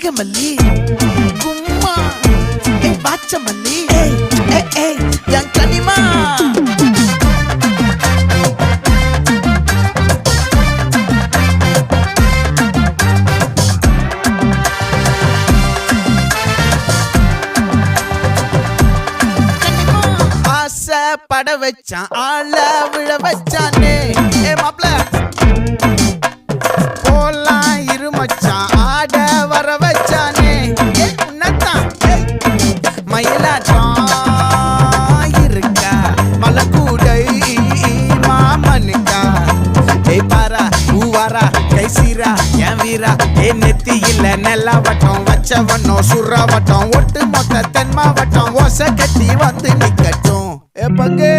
நாகமல்லி கும்மா பாச்சமல்லி என் கனிமா பட வச்சான் ஆள விழ வச்சானே மாப்ள போலாம் இருமச்சான் ஆட வர வச்சானே உன்னத்தான் மயிலாட்டம் இருக்கா மலக்கூடை மாமனுக்கா பாரா பூவாரா கைசீரா என் வீரா நெத்தி இல்ல நெல்லாவட்டம் வச்சவட்டம் சுறாவட்டம் ஒட்டு மொத்த தென் மாவட்டம் ஓசை கட்டி வந்து நிக்கட்டும் பங்கே